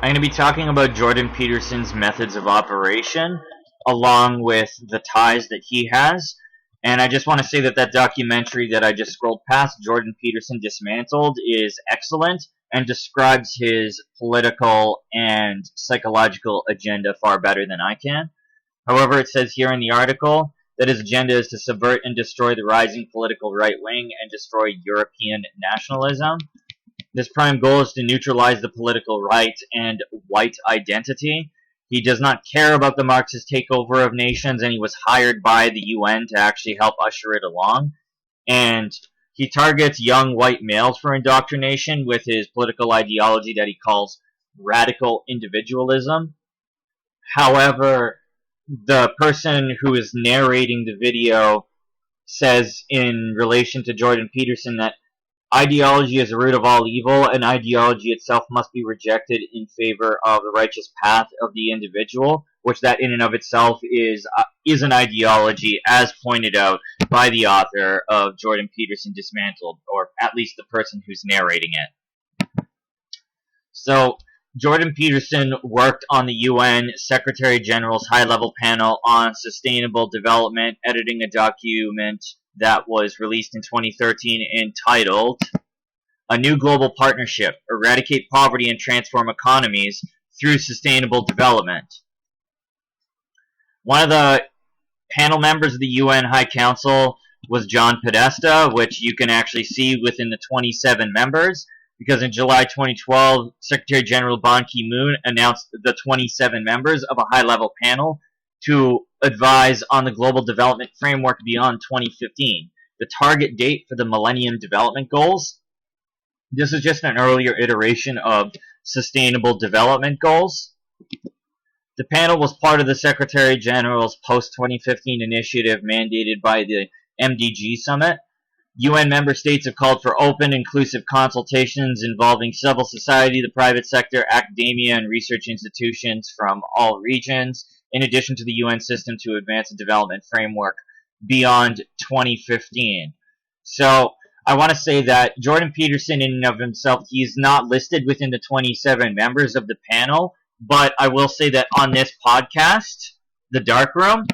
I'm going to be talking about Jordan Peterson's methods of operation, along with the ties that he has. And I just want to say that that documentary that I just scrolled past, Jordan Peterson Dismantled, is excellent and describes his political and psychological agenda far better than I can. However, it says here in the article that his agenda is to subvert and destroy the rising political right wing and destroy European nationalism. His prime goal is to neutralize the political right and white identity. He does not care about the Marxist takeover of nations, and he was hired by the UN to actually help usher it along. And he targets young white males for indoctrination with his political ideology that he calls radical individualism. However, the person who is narrating the video says in relation to Jordan Peterson that ideology is the root of all evil, and ideology itself must be rejected in favor of the righteous path of the individual, which that in and of itself is an ideology, as pointed out by the author of Jordan Peterson Dismantled, or at least the person who's narrating it. So, Jordan Peterson worked on the UN Secretary General's high-level panel on sustainable development, editing a document that was released in 2013 entitled A New Global Partnership, Eradicate Poverty and Transform Economies Through Sustainable Development. One of the panel members of the UN High Council was John Podesta, which you can actually see within the 27 members, because in July 2012, Secretary General Ban Ki-moon announced the 27 members of a high-level panel to advise on the Global Development Framework beyond 2015, the target date for the Millennium Development Goals. This is just an earlier iteration of Sustainable Development Goals. The panel was part of the Secretary General's post-2015 initiative mandated by the MDG Summit. UN member states have called for open, inclusive consultations involving civil society, the private sector, academia, and research institutions from all regions, in addition to the UN system to advance a development framework beyond 2015. So, I want to say that Jordan Peterson, in and of himself, he's not listed within the 27 members of the panel, but I will say that on this podcast, The Dark Room,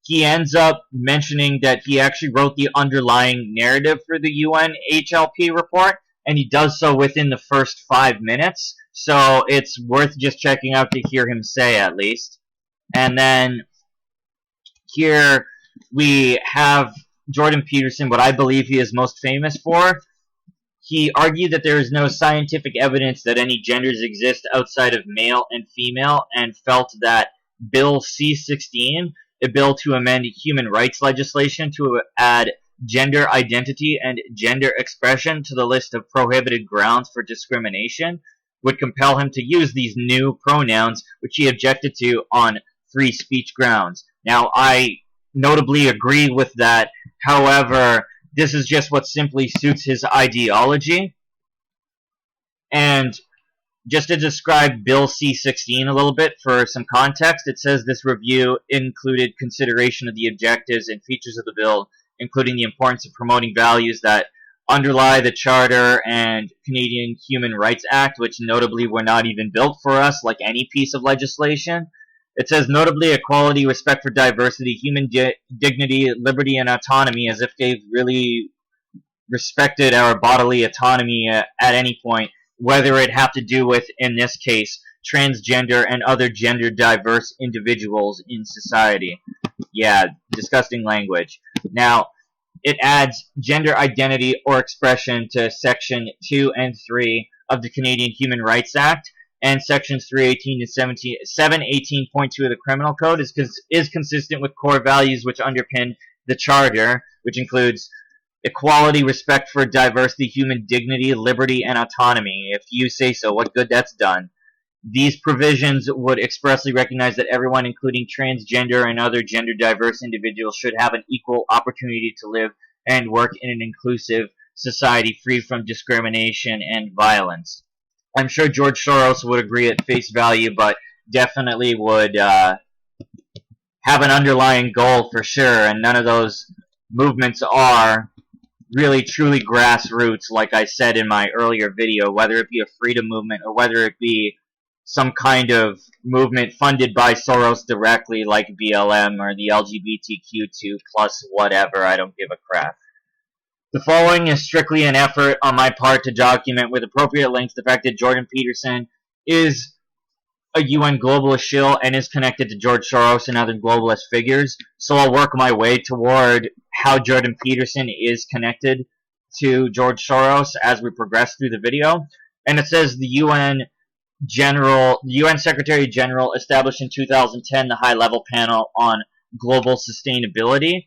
he ends up mentioning that he actually wrote the underlying narrative for the UN HLP report, and he does so within the first 5 minutes, so it's worth just checking out to hear him say, at least. And then here we have Jordan Peterson, what I believe he is most famous for. He argued that there is no scientific evidence that any genders exist outside of male and female, and felt that Bill C-16, a bill to amend human rights legislation to add gender identity and gender expression to the list of prohibited grounds for discrimination, would compel him to use these new pronouns, which he objected to on free speech grounds. Now, I notably agree with that. However, this is just what simply suits his ideology. And just to describe Bill C-16 a little bit for some context, it says this review included consideration of the objectives and features of the bill, including the importance of promoting values that underlie the Charter and Canadian Human Rights Act, which notably were not even built for us like any piece of legislation. It says notably equality, respect for diversity, human dignity, liberty, and autonomy, as if they've really respected our bodily autonomy at any point, whether it have to do with, in this case, transgender and other gender diverse individuals in society. Yeah, disgusting language. Now, it adds gender identity or expression to Section 2 and 3 of the Canadian Human Rights Act, and Sections 318 to 718.2 of the Criminal Code is consistent with core values which underpin the Charter, which includes equality, respect for diversity, human dignity, liberty, and autonomy. If you say so, what good that's done. These provisions would expressly recognize that everyone, including transgender and other gender diverse individuals, should have an equal opportunity to live and work in an inclusive society free from discrimination and violence. I'm sure George Soros would agree at face value, but definitely would have an underlying goal for sure, and none of those movements are really truly grassroots, like I said in my earlier video, whether it be a freedom movement or whether it be some kind of movement funded by Soros directly, like BLM or the LGBTQ2 plus whatever. I don't give a crap. The following is strictly an effort on my part to document with appropriate links the fact that Jordan Peterson is a UN globalist shill and is connected to George Soros and other globalist figures. So I'll work my way toward how Jordan Peterson is connected to George Soros as we progress through the video. And it says the UN Secretary General established in 2010 the high-level panel on global sustainability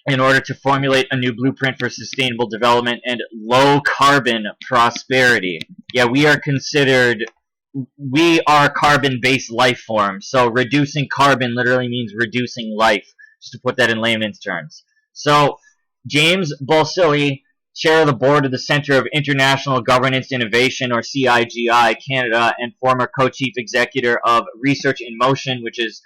in order to formulate a new blueprint for sustainable development and low-carbon prosperity. Yeah, we are carbon-based life forms, so reducing carbon literally means reducing life, just to put that in layman's terms. So, James Balsilli, chair of the board of the Center of International Governance Innovation, or CIGI, Canada, and former co-chief executive of Research in Motion, which is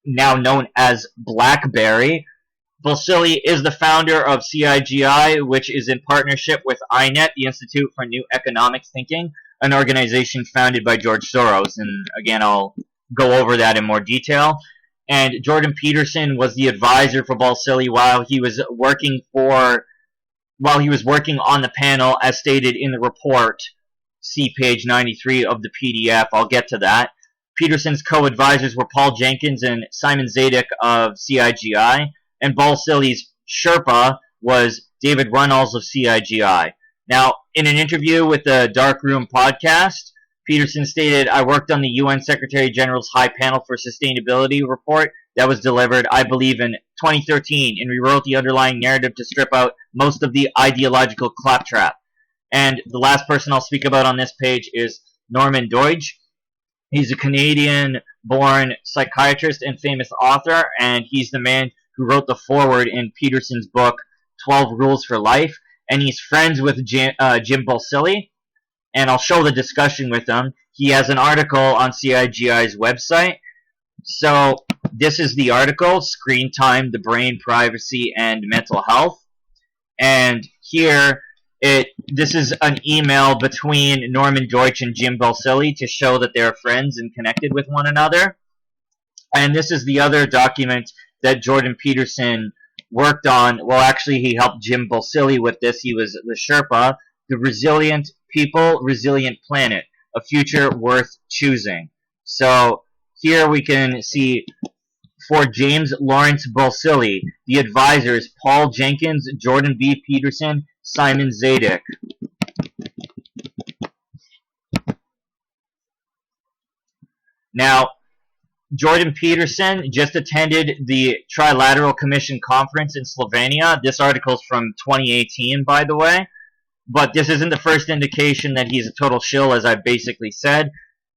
now known as BlackBerry. Balsilli is the founder of CIGI, which is in partnership with INET, the Institute for New Economic Thinking, an organization founded by George Soros. And again, I'll go over that in more detail. And Jordan Peterson was the advisor for Balsilli while he was working on the panel, as stated in the report. See page 93 of the PDF. I'll get to that. Peterson's co-advisors were Paul Jenkins and Simon Zadek of CIGI, and Balsilli's Sherpa was David Runnels of CIGI. Now, in an interview with the Dark Room podcast, Peterson stated, "I worked on the UN Secretary General's High Panel for Sustainability report that was delivered, I believe, in 2013, and rewrote the underlying narrative to strip out most of the ideological claptrap." And the last person I'll speak about on this page is Norman Deutsch. He's a Canadian-born psychiatrist and famous author, and he's the man who wrote the foreword in Peterson's book, 12 Rules for Life, and he's friends with Jim Balsilli, and I'll show the discussion with him. He has an article on CIGI's website. So this is the article, Screen Time, the Brain, Privacy, and Mental Health. And here, this is an email between Norman Deutsch and Jim Balsilli to show that they're friends and connected with one another. And this is the other document that Jordan Peterson worked on. Well, actually, he helped Jim Balsilli with this. He was the Sherpa. The Resilient People, Resilient Planet, a future worth choosing. So here we can see for James Lawrence Balsilli, the advisors, Paul Jenkins, Jordan B. Peterson, Simon Zadek. Now, Jordan Peterson just attended the Trilateral Commission conference in Slovenia. This article is from 2018, by the way. But this isn't the first indication that he's a total shill, as I basically said.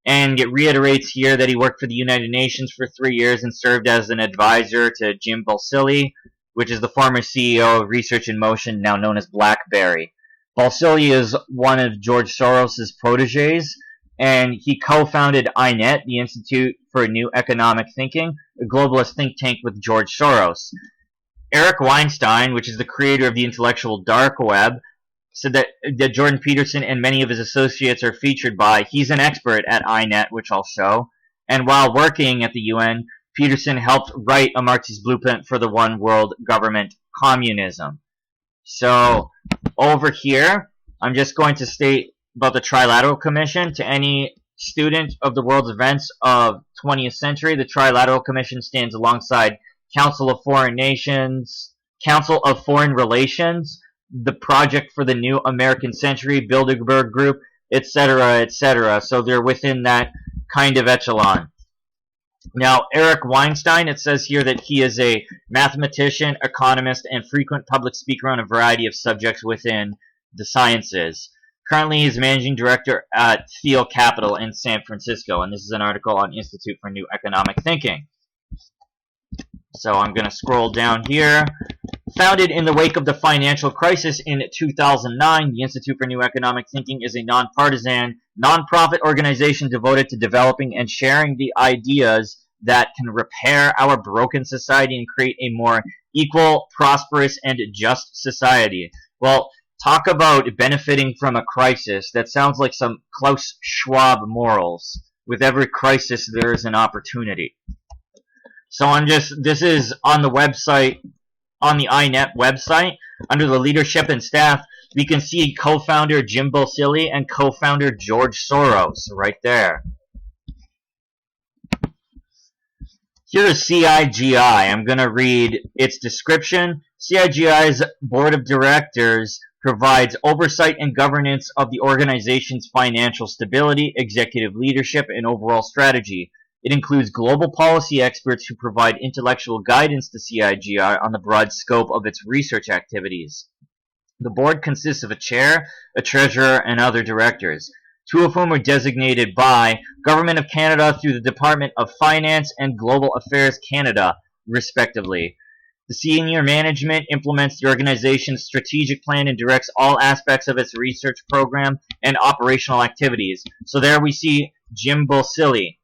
And it reiterates here that he worked for the United Nations for 3 years and served as an advisor to Jim Balsilli, which is the former CEO of Research in Motion, now known as BlackBerry. Balsilli is one of George Soros' proteges, and he co-founded INET, the Institute for New Economic Thinking, a globalist think tank with George Soros. Eric Weinstein, which is the creator of the intellectual dark web, said that Jordan Peterson and many of his associates are featured by. He's an expert at INET, which I'll show. And while working at the UN, Peterson helped write a Marxist blueprint for the one world government communism. So over here, I'm just going to state about the Trilateral Commission. To any student of the world's events of 20th century, the Trilateral Commission stands alongside Council of Foreign Nations, Council of Foreign Relations, the Project for the New American Century, Bilderberg Group, etc., etc. So they're within that kind of echelon. Now, Eric Weinstein, it says here that he is a mathematician, economist, and frequent public speaker on a variety of subjects within the sciences. Currently, he's managing director at Thiel Capital in San Francisco, and this is an article on Institute for New Economic Thinking. So I'm going to scroll down here. Founded in the wake of the financial crisis in 2009, the Institute for New Economic Thinking is a nonpartisan, nonprofit organization devoted to developing and sharing the ideas that can repair our broken society and create a more equal, prosperous, and just society. Well, Talk about benefiting from a crisis. That sounds like some Klaus Schwab morals. With every crisis, there is an opportunity. So this is on the website, on the INET website, under the leadership and staff, we can see co-founder Jim Balsilli and co-founder George Soros right there. Here is CIGI. I'm going to read its description. CIGI's board of directors provides oversight and governance of the organization's financial stability, executive leadership, and overall strategy. It includes global policy experts who provide intellectual guidance to CIGI on the broad scope of its research activities. The board consists of a chair, a treasurer, and other directors, two of whom are designated by Government of Canada through the Department of Finance and Global Affairs Canada, respectively. The senior management implements the organization's strategic plan and directs all aspects of its research program and operational activities. So there we see Jim Balsilli.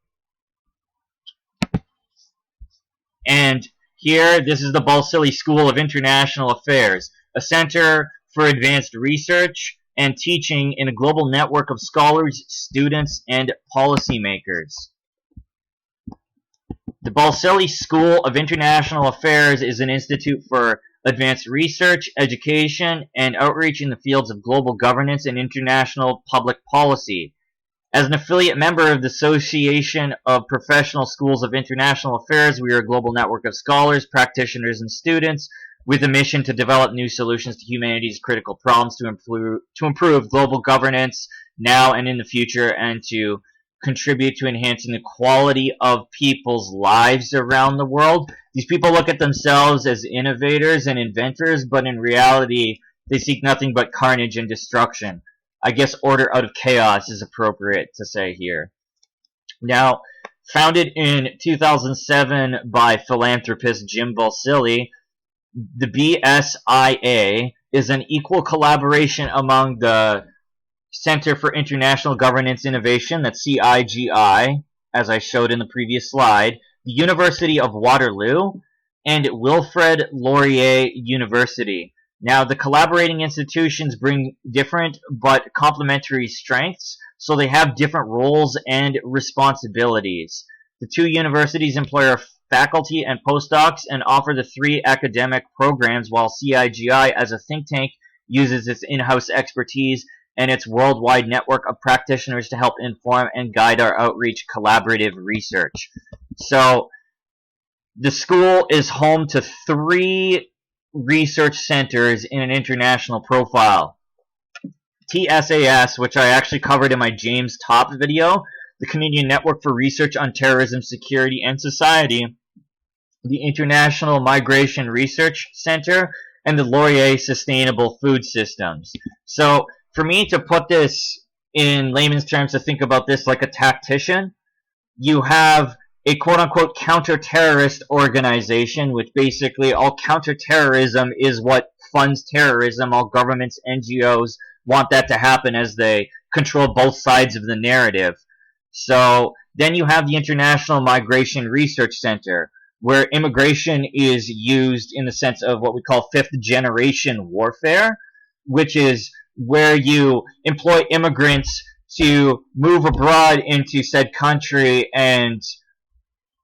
And here, this is the Balsilli School of International Affairs, a center for advanced research and teaching in a global network of scholars, students, and policymakers. The Balsilli School of International Affairs is an institute for advanced research, education, and outreach in the fields of global governance and international public policy. As an affiliate member of the Association of Professional Schools of International Affairs, we are a global network of scholars, practitioners, and students with a mission to develop new solutions to humanity's critical problems to improve global governance now and in the future, and to contribute to enhancing the quality of people's lives around the world. These people look at themselves as innovators and inventors, but in reality, they seek nothing but carnage and destruction. I guess order out of chaos is appropriate to say here. Now, founded in 2007 by philanthropist Jim Balsilli, the BSIA is an equal collaboration among the Center for International Governance Innovation, that's CIGI, as I showed in the previous slide, the University of Waterloo, and Wilfrid Laurier University. Now, the collaborating institutions bring different but complementary strengths, so they have different roles and responsibilities. The two universities employ our faculty and postdocs and offer the three academic programs, while CIGI, as a think tank, uses its in-house expertise and its worldwide network of practitioners to help inform and guide our outreach collaborative research. So, the school is home to three research centers in an international profile. TSAS, which I actually covered in my James Top video, the Canadian Network for Research on Terrorism, Security, and Society, the International Migration Research Center, and the Laurier Sustainable Food Systems. So, for me to put this in layman's terms, to think about this like a tactician, you have a quote-unquote counter-terrorist organization, which basically all counter-terrorism is what funds terrorism. All governments, NGOs want that to happen as they control both sides of the narrative. So then you have the International Migration Research Center, where immigration is used in the sense of what we call fifth-generation warfare, which is where you employ immigrants to move abroad into said country and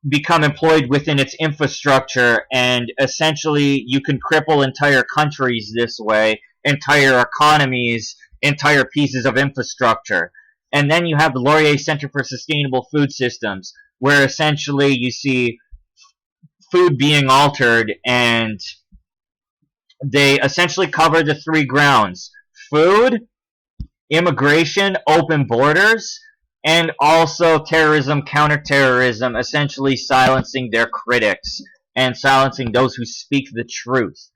become employed within its infrastructure, and essentially you can cripple entire countries this way, entire economies, entire pieces of infrastructure. And then you have the Laurier Center for Sustainable Food Systems, where essentially you see food being altered, and they essentially cover the three grounds: food, immigration, open borders, and also terrorism, counterterrorism, essentially silencing their critics and silencing those who speak the truth.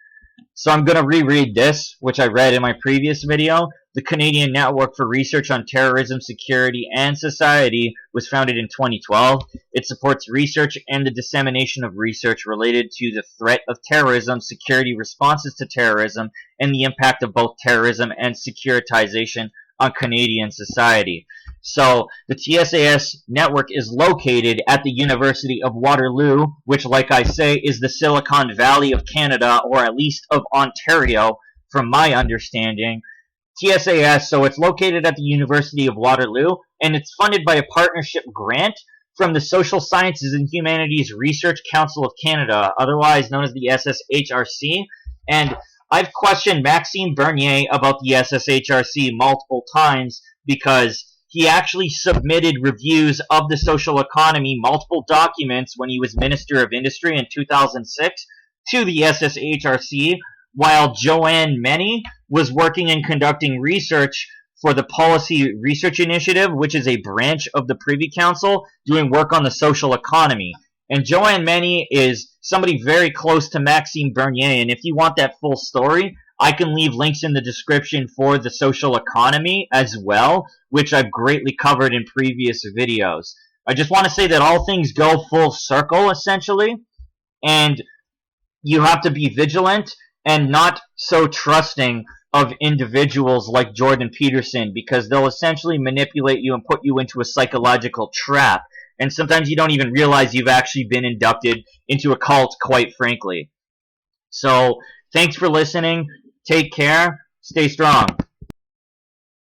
So I'm going to reread this, which I read in my previous video. The Canadian Network for Research on Terrorism, Security, and Society was founded in 2012. It supports research and the dissemination of research related to the threat of terrorism, security responses to terrorism, and the impact of both terrorism and securitization on Canadian society. So the TSAS network is located at the University of Waterloo, which, like I say, is the Silicon Valley of Canada, or at least of Ontario, from my understanding. TSAS, so it's located at the University of Waterloo, and it's funded by a partnership grant from the Social Sciences and Humanities Research Council of Canada, otherwise known as the SSHRC. And I've questioned Maxime Bernier about the SSHRC multiple times because he actually submitted reviews of the social economy, multiple documents, when he was Minister of Industry in 2006 to the SSHRC, while Joanne Meny was working and conducting research for the Policy Research Initiative, which is a branch of the Privy Council, doing work on the social economy. And Joanne Meny is somebody very close to Maxime Bernier, and if you want that full story, I can leave links in the description for the social economy as well, which I've greatly covered in previous videos. I just want to say that all things go full circle, essentially, and you have to be vigilant and not so trusting of individuals like Jordan Peterson, because they'll essentially manipulate you and put you into a psychological trap. And sometimes you don't even realize you've actually been inducted into a cult, quite frankly. So, thanks for listening. Take care. Stay strong.